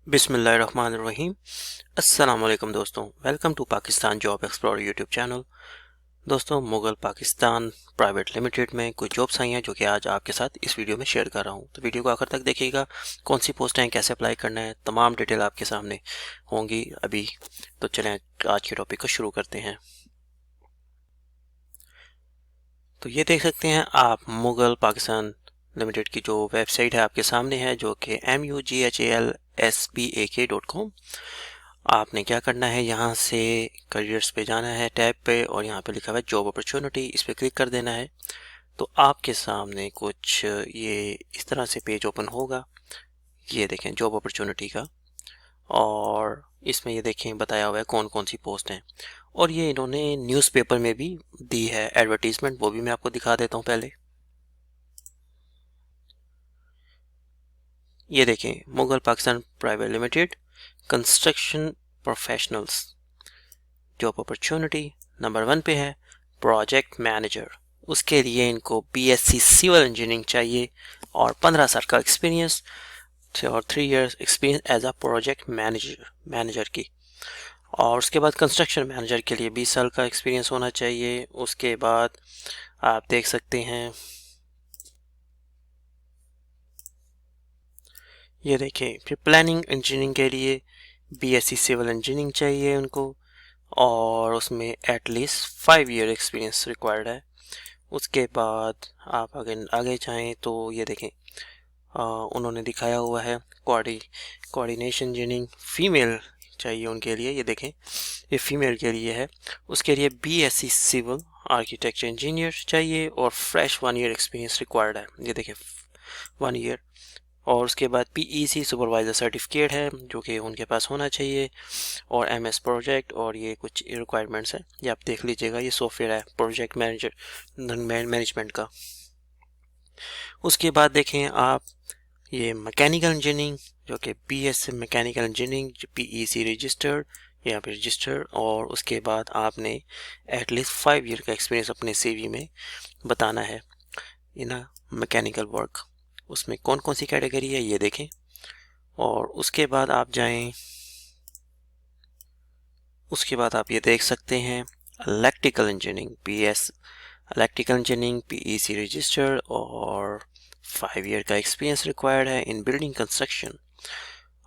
बिस्मिल्लाहिर्रहमानिर्रहीम। अस्सलाम वालेकुम दोस्तों, welcome to Pakistan job explorer YouTube channel. दोस्तों, मुगल पाकिस्तान प्राइवेट लिमिटेड में कुछ जॉब्स आई हैं जो कि आज आपके साथ इस वीडियो में शेयर कर रहा हूं। तो वीडियो को आखिर तक देखिएगा। कौन सी पोस्ट हैं, कैसे अप्लाई करना है, तमाम डिटेल आपके सामने होंगी अभी। तो चलें आज के टॉपिक को शुरू करते हैं। तो ये देख सकते हैं आप मुगल पाकिस्तान लिमिटेड की जो वेबसाइट है आपके सामने है, जो कि mughalspak.com। आपने क्या करना है, यहाँ से करियर्स पे जाना है, टैब पे, और यहाँ पे लिखा हुआ है जॉब अपॉर्चुनिटी, इस पे क्लिक कर देना है। तो आपके सामने कुछ ये इस तरह से पेज ओपन होगा। ये देखें जॉब अपॉर्चुनिटी का, और इसमें ये देखें बताया हुआ है कौन कौन सी पोस्ट हैं। और ये इन्होंने न्यूज़पेपर में भी दी है एडवर्टीजमेंट, वो भी मैं आपको दिखा देता हूँ पहले। ये देखें Mughal Pakistan private limited construction professionals job opportunity number 1 पे है, प्रोजेक्ट मैनेजर। उसके लिए इनको बीएससी सिविल इंजीनियरिंग चाहिए और 15 साल का एक्सपीरियंस और 3 years experience as a project manager की। और उसके बाद कंस्ट्रक्शन मैनेजर के लिए 20 साल का एक्सपीरियंस होना चाहिए। उसके बाद आप देख सकते हैं, ये देखें फिर प्लानिंग इंजीनियरिंग के लिए बीएससी सिविल इंजीनियरिंग चाहिए उनको, और उसमें एटलीस्ट 5 ईयर एक्सपीरियंस रिक्वायर्ड है। उसके बाद आप अगर आगे चाहें तो ये देखें उन्होंने दिखाया हुआ है कोऑर्डिनेशन इंजीनियरिंग फीमेल चाहिए उनके लिए। ये देखें ये फीमेल के लिए है। उसके लिए बीएससी सिविल आर्किटेक्चर इंजीनियर चाहिए और फ्रेश 1 ईयर एक्सपीरियंस रिक्वायर्ड है। ये देखें 1 ईयर। और उसके बाद पीईसी सुपरवाइज़र सर्टिफिकेट है जो कि उनके पास होना चाहिए, और एमएस प्रोजेक्ट, और ये कुछ रिक्वायरमेंट्स हैं, ये आप देख लीजिएगा। ये सॉफ्टवेयर है प्रोजेक्ट मैनेजमेंट का। उसके बाद देखें आप ये मैकेनिकल इंजीनियरिंग, जो कि BSc mechanical engineering PEC registered, यहाँ पे रजिस्टर्ड। और उसके बाद आपने एटलीस्ट 5 ईयर का एक्सपीरियंस अपने सीवी में बताना है इन मैकेनिकल वर्क। उसमें कौन कौन सी कैटेगरी है ये देखें। और उसके बाद आप जाएं, उसके बाद आप ये देख सकते हैं electrical engineering BS electrical engineering PEC registered और 5 ईयर का एक्सपीरियंस रिक्वायर्ड है इन बिल्डिंग कंस्ट्रक्शन।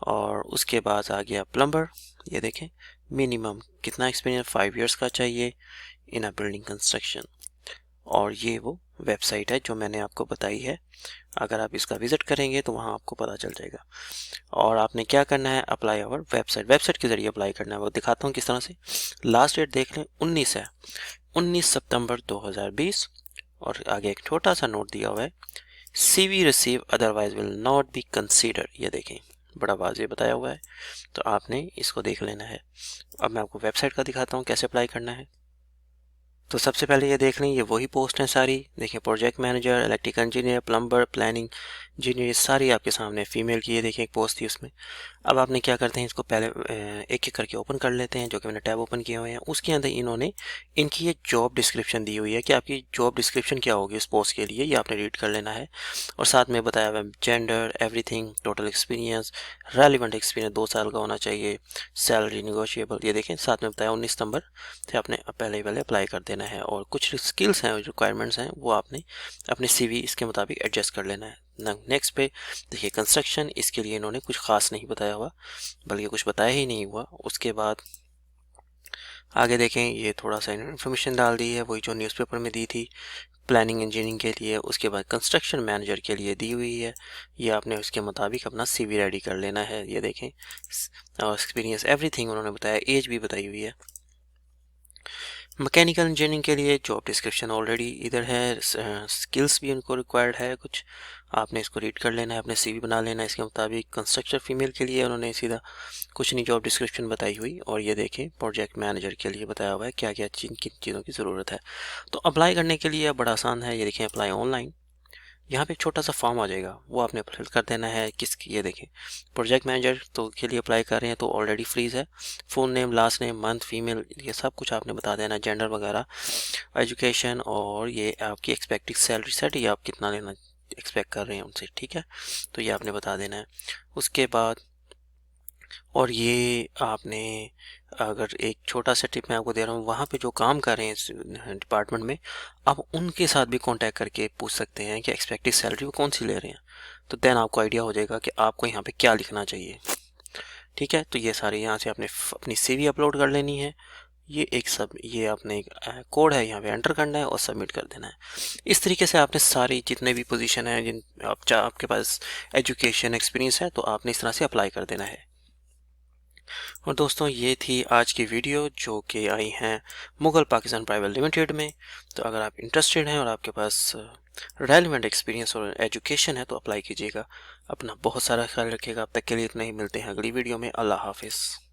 और उसके बाद आ गया प्लम्बर। ये देखें मिनिमम कितना एक्सपीरियंस 5 ईयर्स का चाहिए इन अ बिल्डिंग कंस्ट्रक्शन। और ये वो वेबसाइट है जो मैंने आपको बताई है। अगर आप इसका विजिट करेंगे तो वहाँ आपको पता चल जाएगा। और आपने क्या करना है, अप्लाई आवर वेबसाइट के ज़रिए अप्लाई करना है। वो दिखाता हूँ किस तरह से। लास्ट डेट देख लें 19 है, 19 सितंबर 2020। और आगे एक छोटा सा नोट दिया हुआ है, CV receive otherwise will not be consider. ये देखें बड़ा वाज़ेह बताया हुआ है, तो आपने इसको देख लेना है। अब मैं आपको वेबसाइट का दिखाता हूँ कैसे अप्लाई करना है। तो सबसे पहले ये देख लें, ये वही पोस्ट हैं सारी। देखिए project manager, electrical engineer, plumber, planning engineer, सारी आपके सामने। फीमेल की ये देखिए एक पोस्ट थी उसमें। अब आपने क्या करते हैं, इसको पहले एक एक करके ओपन कर लेते हैं, जो कि मैंने टैब ओपन किए हुए हैं। उसके अंदर इन्होंने इनकी ये जॉब डिस्क्रिप्शन दी हुई है कि आपकी जॉब डिस्क्रिप्शन क्या होगी इस पोस्ट के लिए, ये आपने रीड कर लेना है। और साथ में बताया हुआ है gender, everything, total experience, relevant experience 2 साल का होना चाहिए, सैलरी निगोशिएबल। ये देखें साथ में बताया 19 सितंबर से आपने पहले अप्लाई कर देना है। और कुछ स्किल्स हैं, रिक्वायरमेंट्स हैं, वो आपने अपने CV इसके मुताबिक एडजस्ट कर लेना है। नेक्स्ट पे देखिए कंस्ट्रक्शन, इसके लिए इन्होंने कुछ खास नहीं बताया हुआ, बल्कि कुछ बताया ही नहीं हुआ। उसके बाद आगे देखें, ये थोड़ा सा इन्फॉर्मेशन डाल दी है वही जो न्यूज़पेपर में दी थी प्लानिंग इंजीनियरिंग के लिए। उसके बाद कंस्ट्रक्शन मैनेजर के लिए दी हुई है, ये आपने उसके मुताबिक अपना CV रेडी कर लेना है। ये देखें और एक्सपीरियंस एवरीथिंग उन्होंने बताया, एज भी बताई हुई है। मैकेनिकल इंजीनियरिंग के लिए जॉब डिस्क्रिप्शन ऑलरेडी इधर है, स्किल्स भी उनको रिक्वायर्ड है कुछ, आपने इसको रीड कर लेना है, अपने CV बना लेना है इसके मुताबिक। कंस्ट्रक्शन फीमेल के लिए उन्होंने सीधा कुछ नहीं जॉब डिस्क्रिप्शन बताई हुई। और ये देखें प्रोजेक्ट मैनेजर के लिए बताया हुआ है क्या क्या किन चीज़ों की ज़रूरत है। तो अप्लाई करने के लिए बड़ा आसान है। ये देखें अप्लाई ऑनलाइन, यहाँ पे एक छोटा सा फॉर्म आ जाएगा, वो आपने फिल कर देना है। किसकी, ये देखें प्रोजेक्ट मैनेजर तो के लिए अप्लाई कर रहे हैं तो ऑलरेडी फ्रीज है। Full name, last name, month, female, ये सब कुछ आपने बता देना, जेंडर वगैरह, एजुकेशन, और ये आपकी एक्सपेक्टेड सैलरी सेट, ये आप कितना लेना एक्सपेक्ट कर रहे हैं उनसे, ठीक है, तो ये आपने बता देना है। उसके बाद और ये आपने, अगर एक छोटा सा टिप मैं आपको दे रहा हूँ, वहाँ पे जो काम कर रहे हैं इस डिपार्टमेंट में, आप उनके साथ भी कांटेक्ट करके पूछ सकते हैं कि एक्सपेक्टेड सैलरी वो कौन सी ले रहे हैं। तो देन आपको आइडिया हो जाएगा कि आपको यहाँ पे क्या लिखना चाहिए। ठीक है, तो ये सारे यहाँ से आपने अपनी सीवी अपलोड कर लेनी है। ये आपने एक कोड है यहाँ पे एंटर करना है और सबमिट कर देना है। इस तरीके से आपने सारी जितने भी पोजीशन है जिन आपके पास एजुकेशन एक्सपीरियंस है, तो आपने इस तरह से अप्लाई कर देना है। और दोस्तों, ये थी आज की वीडियो जो कि आई हैं मुगल पाकिस्तान प्राइवेट लिमिटेड में। तो अगर आप इंटरेस्टेड हैं और आपके पास रेलिवेंट एक्सपीरियंस और एजुकेशन है तो अप्लाई कीजिएगा। अपना बहुत सारा ख्याल रखिएगा। अब तक के लिए इतना ही, मिलते हैं अगली वीडियो में। अल्लाह हाफिज़।